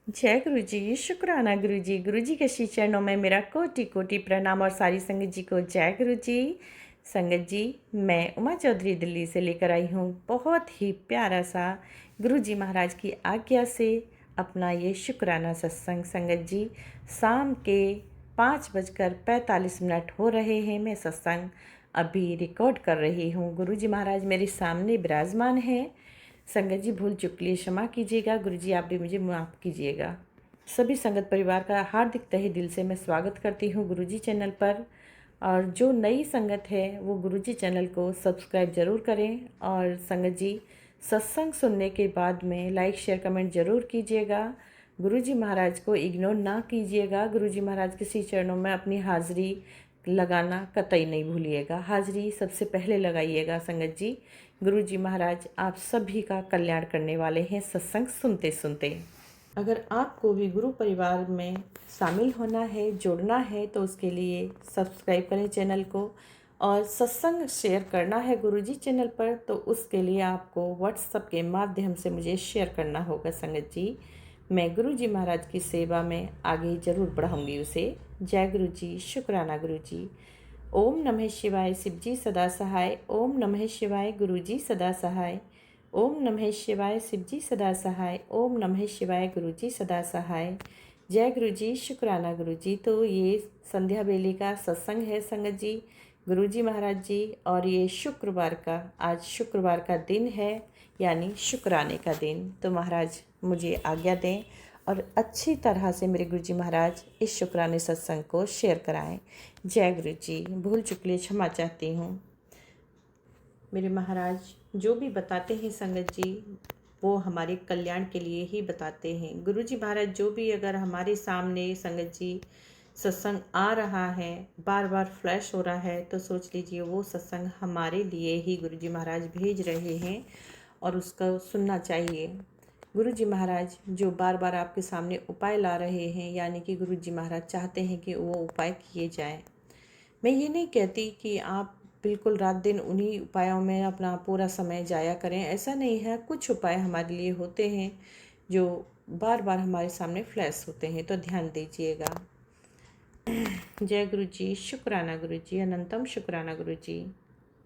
जय गुरु जी, शुक्राना गुरु जी। गुरु जी के श्री चरणों में मेरा कोटि कोटि प्रणाम और सारी संगत जी को जय गुरु जी। संगत जी, मैं उमा चौधरी दिल्ली से लेकर आई हूँ बहुत ही प्यारा सा गुरु जी महाराज की आज्ञा से अपना ये शुक्राना सत्संग। संगत जी, शाम के 5:45 हो रहे हैं। मैं सत्संग अभी रिकॉर्ड कर रही हूँ। गुरु जी महाराज मेरे सामने विराजमान हैं। संगत जी, भूल चूक के लिए क्षमा कीजिएगा। गुरु जी, आप भी मुझे माफ़ कीजिएगा। सभी संगत परिवार का हार्दिक तहे दिल से मैं स्वागत करती हूँ गुरु जी चैनल पर। और जो नई संगत है वो गुरु जी चैनल को सब्सक्राइब ज़रूर करें। और संगत जी, सत्संग सुनने के बाद में लाइक शेयर कमेंट ज़रूर कीजिएगा। गुरु जी महाराज को इग्नोर ना कीजिएगा। गुरु जी महाराज के श्री चरणों में अपनी हाज़िरी लगाना कतई नहीं भूलिएगा। हाज़िरी सबसे पहले लगाइएगा। संगत जी, गुरु जी महाराज आप सभी का कल्याण करने वाले हैं सत्संग सुनते सुनते। अगर आपको भी गुरु परिवार में शामिल होना है, जुड़ना है, तो उसके लिए सब्सक्राइब करें चैनल को। और सत्संग शेयर करना है गुरु जी चैनल पर, तो उसके लिए आपको व्हाट्सएप के माध्यम से मुझे शेयर करना होगा। संगत जी, मैं गुरु जी महाराज की सेवा में आगे ज़रूर बढ़ाऊंगी उसे। जय गुरु जी, शुक्राना गुरु जी। ओम नमः शिवाय, शिव जी सदा सहाय। ओम नमः शिवाय, गुरु जी सदा सहाय। ओम नमः शिवाय, शिव जी सदा सहाय। ओम नमः शिवाय, गुरु जी सदा सहाय। जय गुरु जी, शुक्राना गुरु जी। तो ये संध्या बेले का सत्संग है संगत जी, गुरु जी महाराज जी। और ये शुक्रवार का, आज शुक्रवार का दिन है, यानी शुक्राने का दिन। तो महाराज मुझे आज्ञा दें और अच्छी तरह से मेरे गुरु जी महाराज इस शुक्राने सत्संग को शेयर कराएं। जय गुरु जी। भूल चुक लिए क्षमा चाहती हूँ। मेरे महाराज जो भी बताते हैं संगत जी, वो हमारे कल्याण के लिए ही बताते हैं। गुरु जी महाराज जो भी अगर हमारे सामने संगत जी सत्संग आ रहा है, बार बार फ्लैश हो रहा है, तो सोच लीजिए वो सत्संग हमारे लिए ही गुरु जी महाराज भेज रहे हैं और उसका सुनना चाहिए। गुरु जी महाराज जो बार बार आपके सामने उपाय ला रहे हैं, यानी कि गुरु जी महाराज चाहते हैं कि वो उपाय किए जाएं। मैं ये नहीं कहती कि आप बिल्कुल रात दिन उन्हीं उपायों में अपना पूरा समय जाया करें, ऐसा नहीं है। कुछ उपाय हमारे लिए होते हैं जो बार बार हमारे सामने फ्लैश होते हैं, तो ध्यान दीजिएगा। जय गुरु जी, शुक्राना गुरु जी, अनंतम शुक्राना गुरु जी।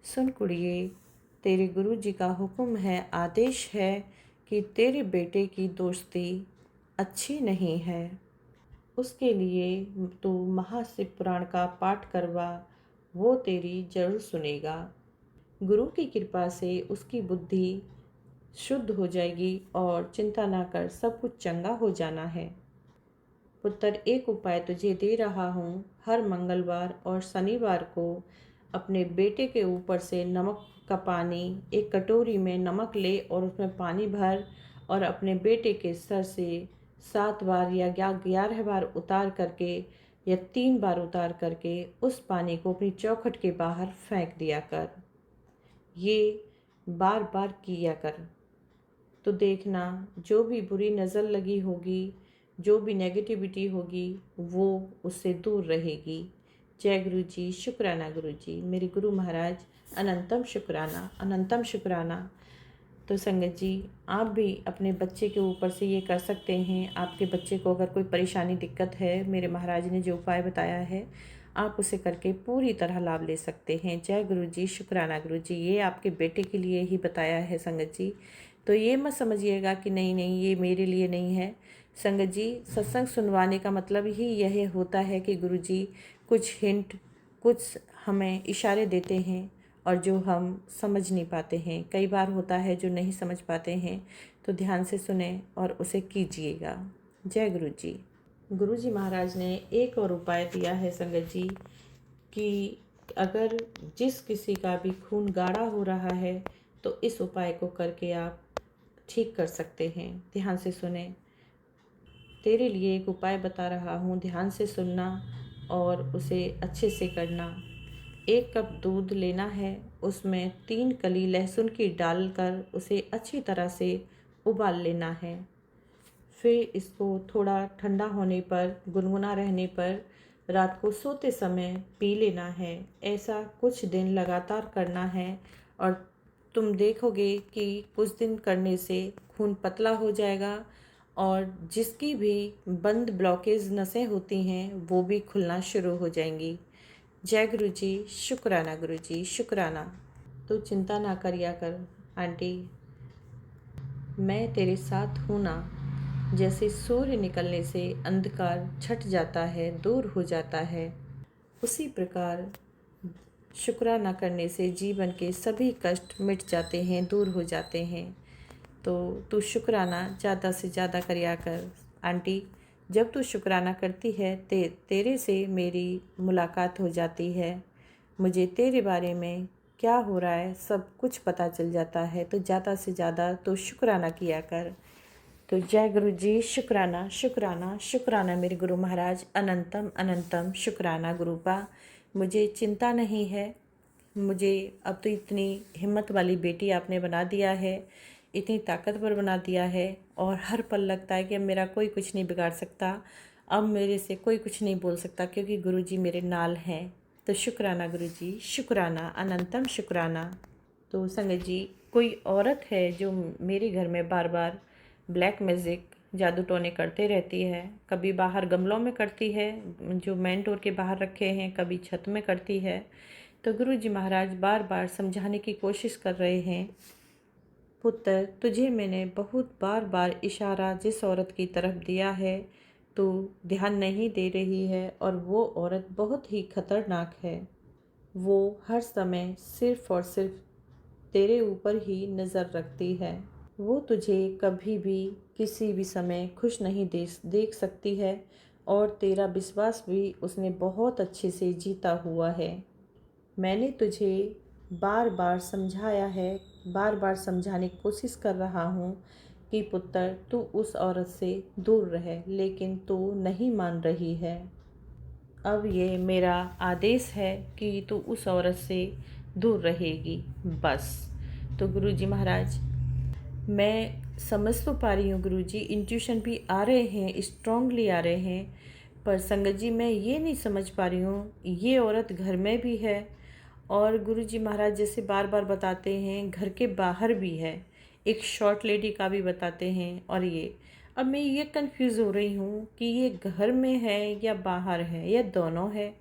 सुन कुड़िए, तेरे गुरु जी का हुक्म है, आदेश है कि तेरे बेटे की दोस्ती अच्छी नहीं है। उसके लिए तू महाशिव पुराण का पाठ करवा, वो तेरी जरूर सुनेगा। गुरु की कृपा से उसकी बुद्धि शुद्ध हो जाएगी और चिंता ना कर, सब कुछ चंगा हो जाना है। पुत्र, एक उपाय तुझे दे रहा हूँ। हर मंगलवार और शनिवार को अपने बेटे के ऊपर से नमक का पानी, एक कटोरी में नमक ले और उसमें पानी भर और अपने बेटे के सर से 7 बार या 11 बार उतार करके या 3 बार उतार करके उस पानी को अपनी चौखट के बाहर फेंक दिया कर। ये बार बार किया कर, तो देखना जो भी बुरी नज़र लगी होगी, जो भी नेगेटिविटी होगी, वो उससे दूर रहेगी। जय गुरु जी, शुक्राना गुरु जी। मेरे गुरु महाराज अनंतम शुक्राना, अनंतम शुक्राना। तो संगत जी, आप भी अपने बच्चे के ऊपर से ये कर सकते हैं। आपके बच्चे को अगर कोई परेशानी दिक्कत है, मेरे महाराज ने जो उपाय बताया है, आप उसे करके पूरी तरह लाभ ले सकते हैं। जय गुरु जी, शुक्राना गुरु जी। ये आपके बेटे के लिए ही बताया है संगत जी, तो ये मत समझिएगा कि नहीं नहीं ये मेरे लिए नहीं है। संगत जी, सत्संग सुनवाने का मतलब ही यह होता है कि गुरु जी कुछ हिंट, कुछ हमें इशारे देते हैं और जो हम समझ नहीं पाते हैं। कई बार होता है जो नहीं समझ पाते हैं, तो ध्यान से सुने और उसे कीजिएगा। जय गुरु जी। गुरु जी महाराज ने एक और उपाय दिया है संगत जी कि अगर जिस किसी का भी खून गाढ़ा हो रहा है, तो इस उपाय को करके आप ठीक कर सकते हैं। ध्यान से सुने, तेरे लिए एक उपाय बता रहा हूँ, ध्यान से सुनना और उसे अच्छे से करना। 1 कप दूध लेना है, उसमें 3 कली लहसुन की डालकर उसे अच्छी तरह से उबाल लेना है। फिर इसको थोड़ा ठंडा होने पर, गुनगुना रहने पर रात को सोते समय पी लेना है। ऐसा कुछ दिन लगातार करना है और तुम देखोगे कि कुछ दिन करने से खून पतला हो जाएगा और जिसकी भी बंद ब्लॉकेज नसें होती हैं वो भी खुलना शुरू हो जाएंगी। जय गुरु जी, शुक्राना गुरु जी, शुक्राना। तो चिंता ना करिया कर आंटी, मैं तेरे साथ हूँ ना। जैसे सूर्य निकलने से अंधकार छट जाता है, दूर हो जाता है, उसी प्रकार शुक्राना करने से जीवन के सभी कष्ट मिट जाते हैं, दूर हो जाते हैं। तो तू शुक्राना ज़्यादा से ज़्यादा करिया कर आंटी। जब तू शुक्राना करती है तेरे से मेरी मुलाकात हो जाती है, मुझे तेरे बारे में क्या हो रहा है सब कुछ पता चल जाता है। तो ज़्यादा से ज़्यादा तो शुक्राना किया कर। तो जय गुरु जी, शुक्राना शुक्राना शुक्राना मेरे गुरु महाराज, अनंतम अनंतम शुक्राना गुरुपा। मुझे चिंता नहीं है, मुझे अब तो इतनी हिम्मत वाली बेटी आपने बना दिया है, इतनी ताकतवर बना दिया है, और हर पल लगता है कि अब मेरा कोई कुछ नहीं बिगाड़ सकता, अब मेरे से कोई कुछ नहीं बोल सकता, क्योंकि गुरुजी मेरे नाल हैं। तो शुक्राना गुरुजी, शुक्राना, अनंतम शुक्राना। तो संगत जी, कोई औरत है जो मेरे घर में बार बार ब्लैक मैजिक जादू टोने करते रहती है। कभी बाहर गमलों में करती है जो मेन डोर के बाहर रखे हैं, कभी छत में करती है। तो गुरु जी महाराज बार बार समझाने की कोशिश कर रहे हैं, पुत्र तुझे मैंने बहुत बार बार इशारा जिस औरत की तरफ दिया है तू ध्यान नहीं दे रही है, और वो औरत बहुत ही खतरनाक है। वो हर समय सिर्फ और सिर्फ तेरे ऊपर ही नज़र रखती है। वो तुझे कभी भी किसी भी समय खुश नहीं देख सकती है, और तेरा विश्वास भी उसने बहुत अच्छे से जीता हुआ है। मैंने तुझे बार बार समझाया है, बार बार समझाने की कोशिश कर रहा हूँ कि पुत्र तू उस औरत से दूर रहे, लेकिन तू नहीं मान रही है। अब ये मेरा आदेश है कि तू उस औरत से दूर रहेगी, बस। तो गुरुजी महाराज, मैं समझ तो पा रही हूँ गुरुजी, इंट्यूशन भी आ रहे हैं, स्ट्रांगली आ रहे हैं, पर संगत जी मैं ये नहीं समझ पा रही हूँ ये औरत घर में भी है, और गुरुजी महाराज जैसे बार बार बताते हैं घर के बाहर भी है, एक शॉर्ट लेडी का भी बताते हैं। और ये अब मैं ये कंफ्यूज हो रही हूँ कि ये घर में है या बाहर है या दोनों है,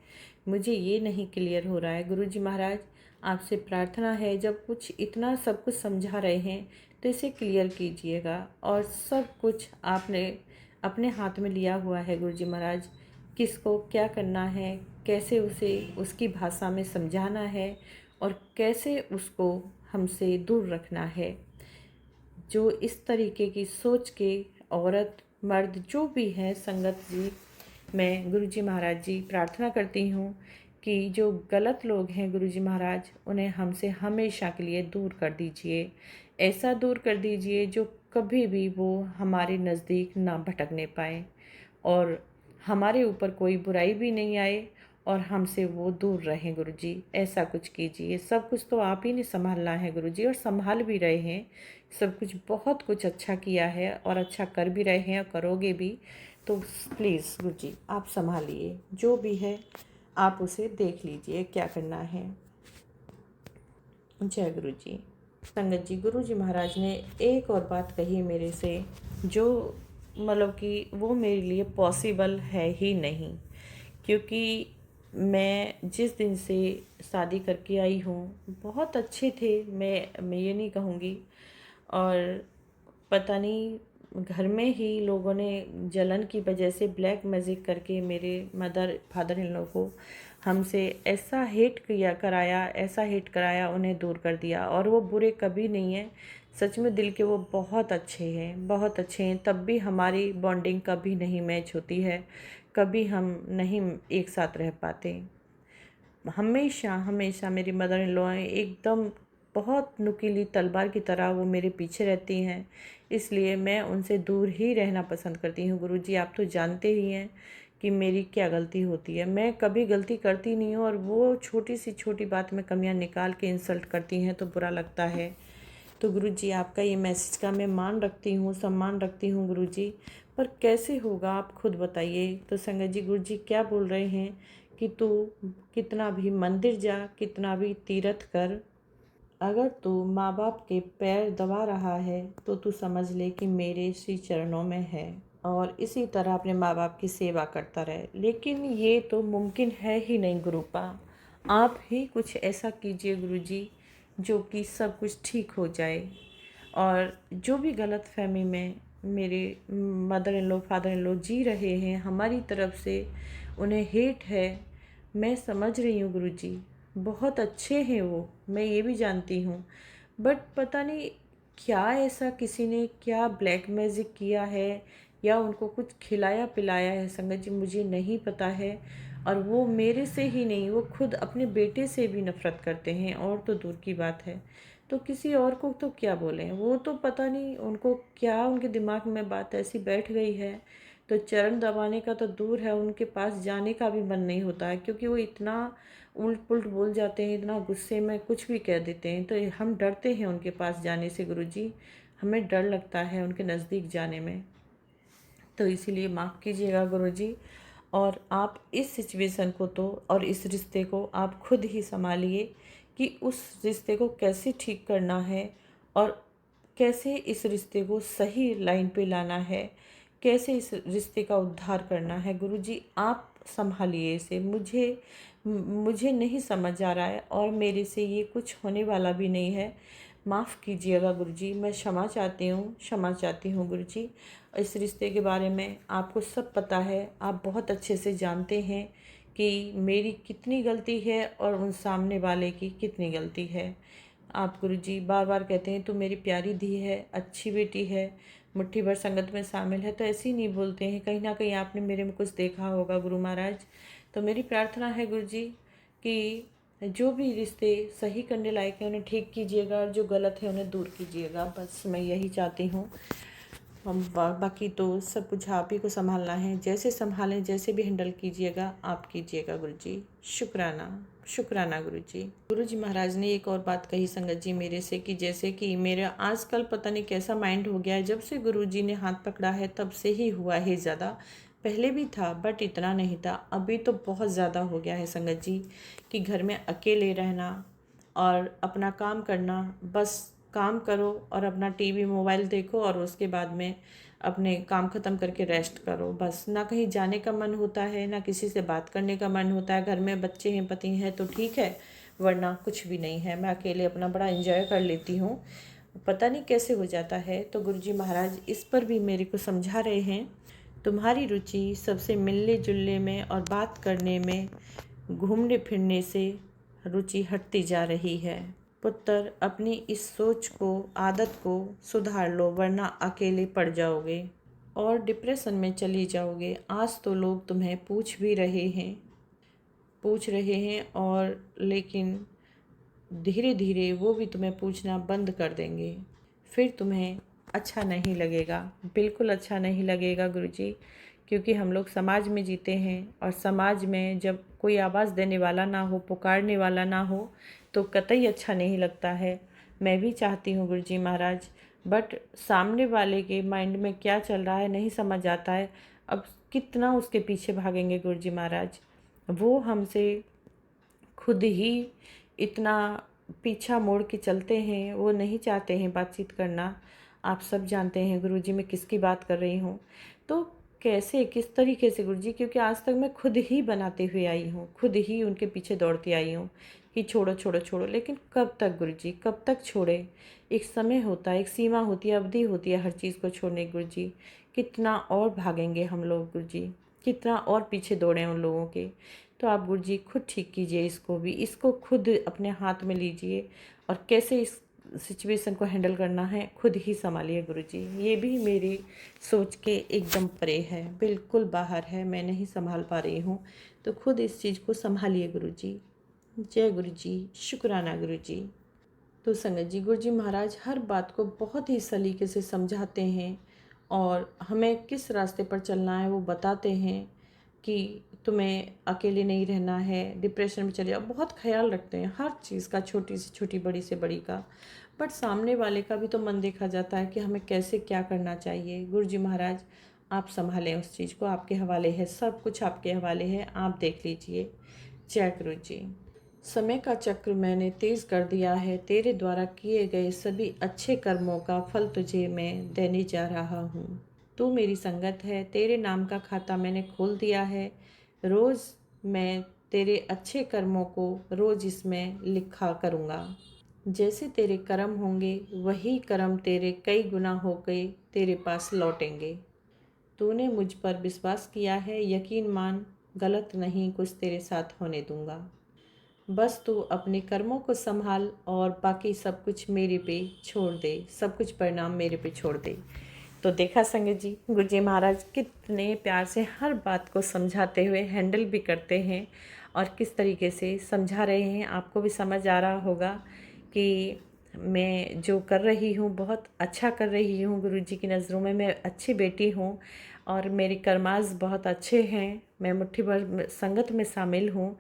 मुझे ये नहीं क्लियर हो रहा है। गुरुजी महाराज आपसे प्रार्थना है, जब कुछ इतना सब कुछ समझा रहे हैं तो इसे क्लियर कीजिएगा, और सब कुछ आपने अपने हाथ में लिया हुआ है गुरुजी महाराज, किसको क्या करना है, कैसे उसे उसकी भाषा में समझाना है, और कैसे उसको हमसे दूर रखना है। जो इस तरीके की सोच के औरत मर्द जो भी है संगत जी, मैं गुरुजी महाराज जी प्रार्थना करती हूँ कि जो गलत लोग हैं गुरुजी महाराज उन्हें हमसे हमेशा के लिए दूर कर दीजिए। ऐसा दूर कर दीजिए जो कभी भी वो हमारे नज़दीक ना भटकने पाए, और हमारे ऊपर कोई बुराई भी नहीं आए, और हमसे वो दूर रहें। गुरुजी ऐसा कुछ कीजिए। सब कुछ तो आप ही ने संभालना है गुरुजी, और संभाल भी रहे हैं। सब कुछ बहुत कुछ अच्छा किया है, और अच्छा कर भी रहे हैं, और करोगे भी। तो प्लीज़ गुरुजी आप संभालिए, जो भी है आप उसे देख लीजिए क्या करना है। जय गुरु जी। संगत जी, गुरु जी महाराज ने एक और बात कही मेरे से, जो मतलब कि वो मेरे लिए पॉसिबल है ही नहीं, क्योंकि मैं जिस दिन से शादी करके आई हूँ बहुत अच्छे थे, मैं ये नहीं कहूँगी, और पता नहीं घर में ही लोगों ने जलन की वजह से ब्लैक मैजिक करके मेरे मदर फादर इन लोगों को हमसे ऐसा हेट किया कराया, ऐसा हेट कराया, उन्हें दूर कर दिया। और वो बुरे कभी नहीं हैं, सच में दिल के वो बहुत अच्छे हैं, बहुत अच्छे हैं। तब भी हमारी बॉन्डिंग कभी नहीं मैच होती है, कभी हम नहीं एक साथ रह पाते। हमेशा हमेशा मेरी मदर इन लॉ एकदम बहुत नुकीली तलवार की तरह वो मेरे पीछे रहती हैं, इसलिए मैं उनसे दूर ही रहना पसंद करती हूँ। गुरुजी आप तो जानते ही हैं कि मेरी क्या गलती होती है, मैं कभी गलती करती नहीं हूँ, और वो छोटी सी छोटी बात में कमियाँ निकाल के इंसल्ट करती हैं तो बुरा लगता है। तो गुरुजी आपका ये मैसेज का मैं मान रखती हूँ, सम्मान रखती हूँ गुरुजी, पर कैसे होगा आप खुद बताइए। तो संगत जी, गुरुजी क्या बोल रहे हैं कि तू कितना भी मंदिर जा, कितना भी तीर्थ कर, अगर तू माँ बाप के पैर दबा रहा है तो तू समझ ले कि मेरे श्री चरणों में है, और इसी तरह अपने माँ बाप की सेवा करता रहे। लेकिन ये तो मुमकिन है ही नहीं गुरुपा। आप ही कुछ ऐसा कीजिए गुरुजी जो कि सब कुछ ठीक हो जाए, और जो भी गलत फहमी में मेरे mother in law father in law जी रहे हैं हमारी तरफ से, उन्हें हेट है, मैं समझ रही हूँ गुरुजी। बहुत अच्छे हैं वो, मैं ये भी जानती हूँ, बट पता नहीं क्या ऐसा किसी ने क्या ब्लैक मैजिक किया है या उनको कुछ खिलाया पिलाया है संगत जी, मुझे नहीं पता है। और वो मेरे से ही नहीं, वो खुद अपने बेटे से भी नफरत करते हैं, और तो दूर की बात है तो किसी और को तो क्या बोलें। वो तो पता नहीं उनको क्या उनके दिमाग में बात ऐसी बैठ गई है, तो चरण दबाने का तो दूर है, उनके पास जाने का भी मन नहीं होता है, क्योंकि वो इतना उल्ट पुल्ट बोल जाते हैं, इतना गुस्से में कुछ भी कह देते हैं, तो हम डरते हैं उनके पास जाने से गुरुजी। हमें डर लगता है उनके नज़दीक जाने में, तो इसीलिए माफ़ कीजिएगा गुरुजी। और आप इस सिचुएशन को तो और इस रिश्ते को आप खुद ही संभालिए कि उस रिश्ते को कैसे ठीक करना है, और कैसे इस रिश्ते को सही लाइन पे लाना है, कैसे इस रिश्ते का उद्धार करना है। गुरुजी आप संभालिए इसे, मुझे नहीं समझ आ रहा है, और मेरे से ये कुछ होने वाला भी नहीं है। माफ़ कीजिएगा गुरुजी, मैं क्षमा चाहती हूँ, क्षमा चाहती हूँ गुरुजी। इस रिश्ते के बारे में आपको सब पता है, आप बहुत अच्छे से जानते हैं कि मेरी कितनी गलती है और उन सामने वाले की कितनी गलती है। आप गुरुजी बार बार कहते हैं तू मेरी प्यारी धी है, अच्छी बेटी है, मुट्ठी भर संगत में शामिल है, तो ऐसे ही नहीं बोलते हैं, कहीं ना कहीं आपने मेरे में कुछ देखा होगा गुरु महाराज। तो मेरी प्रार्थना है गुरुजी कि जो भी रिश्ते सही करने लायक है उन्हें ठीक कीजिएगा, और जो गलत है उन्हें दूर कीजिएगा, बस मैं यही चाहती हूँ। हम बाकी तो सब कुछ आप ही को संभालना है, जैसे संभालें जैसे भी हैंडल कीजिएगा आप कीजिएगा गुरुजी। शुक्राना शुक्राना गुरुजी। गुरुजी महाराज ने एक और बात कही संगत जी मेरे से, कि जैसे कि मेरा आजकल पता नहीं कैसा माइंड हो गया है, जब से गुरुजी ने हाथ पकड़ा है तब से ही हुआ है ज़्यादा। पहले भी था बट इतना नहीं था, अभी तो बहुत ज़्यादा हो गया है संगत जी, कि घर में अकेले रहना और अपना काम करना, बस काम करो और अपना टीवी मोबाइल देखो, और उसके बाद में अपने काम ख़त्म करके रेस्ट करो, बस। ना कहीं जाने का मन होता है, ना किसी से बात करने का मन होता है। घर में बच्चे हैं पति हैं तो ठीक है, वरना कुछ भी नहीं है। मैं अकेले अपना बड़ा एंजॉय कर लेती हूँ, पता नहीं कैसे हो जाता है। तो गुरुजी महाराज इस पर भी मेरे को समझा रहे हैं, तुम्हारी रुचि सबसे मिलने जुलने में और बात करने में, घूमने फिरने से रुचि हटती जा रही है। पुत्र अपनी इस सोच को आदत को सुधार लो, वरना अकेले पड़ जाओगे और डिप्रेशन में चली जाओगे। आज तो लोग तुम्हें पूछ रहे हैं, और लेकिन धीरे धीरे वो भी तुम्हें पूछना बंद कर देंगे, फिर तुम्हें अच्छा नहीं लगेगा, बिल्कुल अच्छा नहीं लगेगा गुरुजी। क्योंकि हम लोग समाज में जीते हैं, और समाज में जब कोई आवाज़ देने वाला ना हो, पुकारने वाला ना हो, तो कतई अच्छा नहीं लगता है। मैं भी चाहती हूँ गुरुजी महाराज, बट सामने वाले के माइंड में क्या चल रहा है नहीं समझ आता है। अब कितना उसके पीछे भागेंगे गुरुजी महाराज, वो हमसे खुद ही इतना पीछा मोड़ के चलते हैं, वो नहीं चाहते हैं बातचीत करना। आप सब जानते हैं गुरुजी मैं किसकी बात कर रही हूँ। तो कैसे किस तरीके से गुरुजी, क्योंकि आज तक मैं खुद ही बनाते हुए आई हूँ, खुद ही उनके पीछे दौड़ती आई हूँ कि छोड़ो छोड़ो छोड़ो, लेकिन कब तक गुरुजी, कब तक छोड़े। एक समय होता है, एक सीमा होती है, अवधि होती है हर चीज़ को छोड़ने की गुरुजी। कितना और भागेंगे हम लोग गुरुजी, कितना और पीछे दौड़े उन लोगों के। तो आप गुरुजी खुद ठीक कीजिए इसको भी, इसको खुद अपने हाथ में लीजिए, और कैसे इस सिचुएशन को हैंडल करना है खुद ही संभालिए गुरुजी। ये भी मेरी सोच के एकदम परे है, बिल्कुल बाहर है, मैं नहीं संभाल पा रही हूँ, तो खुद इस चीज़ को संभालिए गुरुजी। जय गुरुजी, शुक्राना गुरुजी। तो संगत जी गुरुजी महाराज हर बात को बहुत ही सलीके से समझाते हैं, और हमें किस रास्ते पर चलना है वो बताते हैं, कि तुम्हें अकेले नहीं रहना है, डिप्रेशन में चले जाओ। बहुत ख्याल रखते हैं हर चीज़ का, छोटी से छोटी बड़ी से बड़ी का। बट सामने वाले का भी तो मन देखा जाता है कि हमें कैसे क्या करना चाहिए। गुरुजी महाराज आप संभालें उस चीज़ को, आपके हवाले है, सब कुछ आपके हवाले है, आप देख लीजिए। जय गुरुजी। समय का चक्र मैंने तेज कर दिया है। तेरे द्वारा किए गए सभी अच्छे कर्मों का फल तुझे मैं देने जा रहा हूँ। तू मेरी संगत है। तेरे नाम का खाता मैंने खोल दिया है। रोज़ मैं तेरे अच्छे कर्मों को रोज़ इसमें लिखा करूँगा। जैसे तेरे कर्म होंगे वही कर्म तेरे कई गुना होकर तेरे पास लौटेंगे। तूने मुझ पर विश्वास किया है, यकीन मान, गलत नहीं कुछ तेरे साथ होने दूंगा। बस तू अपने कर्मों को संभाल और बाकी सब कुछ मेरे पे छोड़ दे, सब कुछ परिणाम मेरे पे छोड़ दे। तो देखा संगत जी, गुरुजी महाराज कितने प्यार से हर बात को समझाते हुए हैंडल भी करते हैं और किस तरीके से समझा रहे हैं। आपको भी समझ आ रहा होगा कि मैं जो कर रही हूँ बहुत अच्छा कर रही हूँ। गुरुजी की नज़रों में मैं अच्छी बेटी हूँ और मेरे कर्मास बहुत अच्छे हैं। मैं मुट्ठी भर संगत में शामिल हूँ।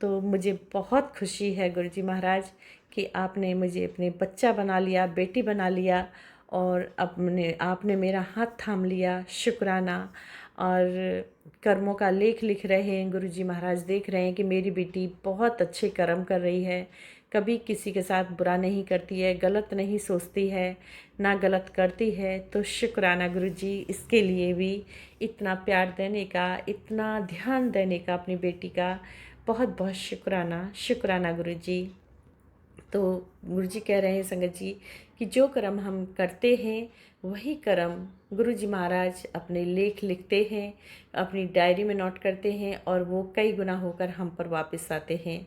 तो मुझे बहुत खुशी है गुरुजी महाराज कि आपने मुझे अपने बच्चा बना लिया, बेटी बना लिया और आपने मेरा हाथ थाम लिया। शुक्राना। और कर्मों का लेख लिख रहे हैं गुरुजी महाराज, देख रहे हैं कि मेरी बेटी बहुत अच्छे कर्म कर रही है, कभी किसी के साथ बुरा नहीं करती है, गलत नहीं सोचती है, ना गलत करती है। तो शुक्राना गुरुजी, इसके लिए भी इतना प्यार देने का, इतना ध्यान देने का अपनी बेटी का बहुत बहुत शुक्राना। शुक्राना गुरुजी। तो गुरुजी कह रहे हैं संगत जी कि जो कर्म हम करते हैं वही कर्म गुरुजी महाराज अपने लेख लिखते हैं, अपनी डायरी में नोट करते हैं और वो कई गुना होकर हम पर वापस आते हैं।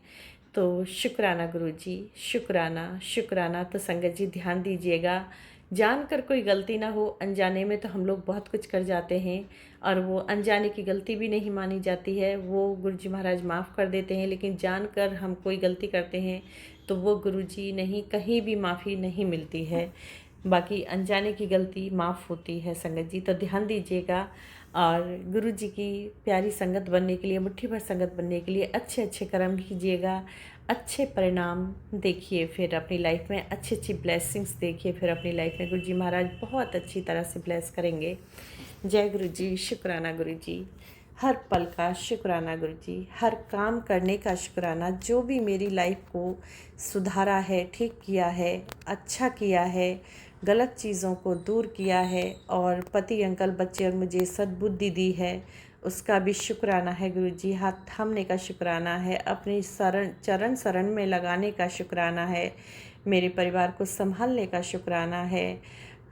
तो शुक्राना गुरुजी, शुक्राना शुक्राना। तो संगत जी ध्यान दीजिएगा, जानकर कोई गलती ना हो। अनजाने में तो हम लोग बहुत कुछ कर जाते हैं और वो अनजाने की गलती भी नहीं मानी जाती है, वो गुरुजी महाराज माफ़ कर देते हैं। लेकिन जानकर हम कोई गलती करते हैं तो वो गुरुजी नहीं, कहीं भी माफ़ी नहीं मिलती है। बाकी अनजाने की गलती माफ़ होती है संगत जी, तो ध्यान दीजिएगा। और गुरुजी की प्यारी संगत बनने के लिए, मुट्ठी भर संगत बनने के लिए अच्छे अच्छे कर्म कीजिएगा, अच्छे परिणाम देखिए, फिर अपनी लाइफ में अच्छी अच्छी ब्लेसिंग्स देखिए, फिर अपनी लाइफ में गुरुजी महाराज बहुत अच्छी तरह से ब्लेस करेंगे। जय गुरुजी। शुक्राना गुरुजी। हर पल का शुक्राना गुरुजी, हर काम करने का शुक्राना। जो भी मेरी लाइफ को सुधारा है, ठीक किया है, अच्छा किया है, गलत चीज़ों को दूर किया है और पति अंकल बच्चे और मुझे सद्बुद्धि दी है, उसका भी शुक्राना है गुरुजी। हाथ थामने का शुक्राना है, अपनी चरण शरण में लगाने का शुक्राना है, मेरे परिवार को संभालने का शुक्राना है,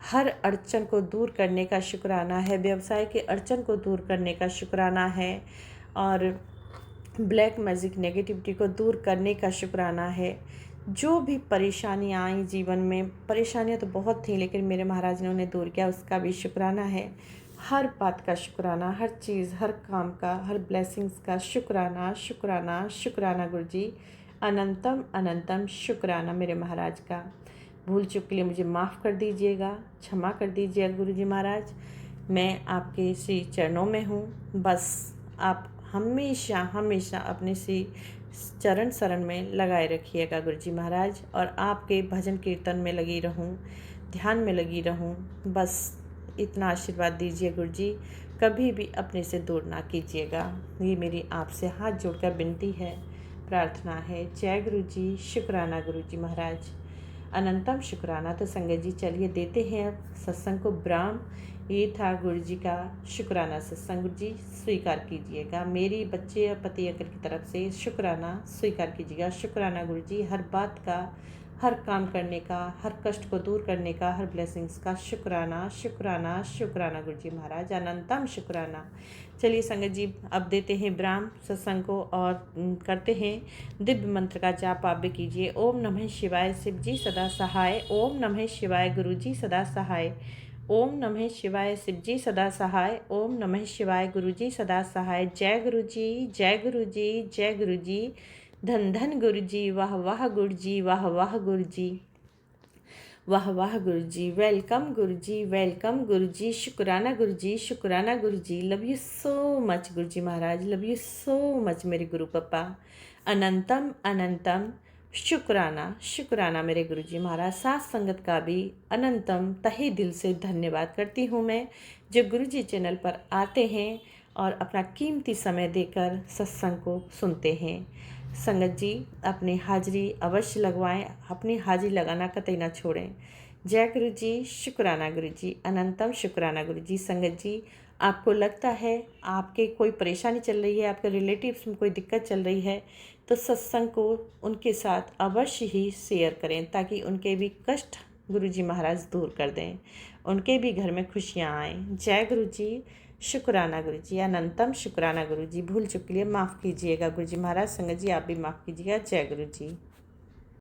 हर अड़चन को दूर करने का शुक्राना है, व्यवसाय के अड़चन को दूर करने का शुक्राना है और ब्लैक मैजिक नेगेटिविटी को दूर करने का शुक्राना है। जो भी परेशानियाँ आई जीवन में, परेशानियाँ तो बहुत थी लेकिन मेरे महाराज ने उन्हें दूर किया, उसका भी शुक्राना है। हर बात का शुक्राना, हर चीज़, हर काम का, हर ब्लेसिंग्स का शुक्राना शुक्राना शुक्राना गुरुजी। अनंतम अनंतम शुक्राना मेरे महाराज का। भूल चूक के लिए मुझे माफ़ कर दीजिएगा, क्षमा कर दीजिएगा गुरुजी महाराज। मैं आपके श्री चरणों में हूँ। बस आप हमेशा हमेशा अपने श्री चरण शरण में लगाए रखिएगा गुरुजी महाराज, और आपके भजन कीर्तन में लगी रहूं, ध्यान में लगी रहूं। बस इतना आशीर्वाद दीजिए गुरुजी, कभी भी अपने से दूर ना कीजिएगा। ये मेरी आपसे हाथ जोड़कर विनती है, प्रार्थना है। जय गुरुजी। शुक्राना गुरुजी महाराज। अनंतम शुक्राना। तो संगत जी चलिए देते हैं अब सत्संग को विराम। ये था गुरुजी का शुक्राना सत्संग। गुरुजी स्वीकार कीजिएगा, मेरी बच्चे या पति अंकल की तरफ से शुक्राना स्वीकार कीजिएगा। शुक्राना गुरुजी, हर बात का, हर काम करने का, हर कष्ट को दूर करने का, हर ब्लेसिंग्स का शुक्राना शुक्राना शुक्राना गुरुजी महाराज। अनंतम शुक्राना। चलिए संगत जी अब देते हैं विराम सत्संग को और करते हैं दिव्य मंत्र का जाप। आप भी कीजिए। ओम नमः शिवाय, शिव जी सदा सहाय। ओम नमः शिवाय, गुरु जी सदा सहाय। ओम नमः शिवाय, शिव जी सदा सहाय। ओम नमः शिवाय, गुरु जी सदा सहाय। जय गुरु जी, जय गुरु जी, जय गुरु जी। धन धन गुरु जी, वाह वाह गुरु जी, वाह वाह गुरु जी, वाह वाह गुरु जी। वेलकम गुरु जी, वेलकम गुरु जी। शुक्राना गुरु जी, शुक्राना गुरु जी। Love you so much Guru ji Maharaj, love you so much मेरे गुरु पापा। अनंतम अनंतम शुक्राना शुक्राना मेरे गुरु जी महाराज। साथ संगत का भी अनंतम तहे दिल से धन्यवाद करती हूँ मैं, जो गुरु जी चैनल पर आते हैं और अपना कीमती समय देकर सत्संग को सुनते हैं। संगत जी अपनी हाजिरी अवश्य लगवाएं, अपनी हाजिरी लगाना कतई ना छोड़ें। जय गुरु जी, शुक्राना गुरु जी, अनंतम शुक्राना गुरु जी। संगत जी आपको लगता है आपके कोई परेशानी चल रही है, आपके रिलेटिव्स में कोई दिक्कत चल रही है, तो सत्संग को उनके साथ अवश्य ही शेयर करें ताकि उनके भी कष्ट गुरु जी महाराज दूर कर दें, उनके भी घर में खुशियाँ आएँ। जय गुरु जी, शुक्राना गुरु जी, अनंतम शुक्राना गुरु जी। भूल चुक लिए माफ़ कीजिएगा गुरु जी महाराज। संगत जी आप भी माफ़ कीजिएगा। जय गुरु जी।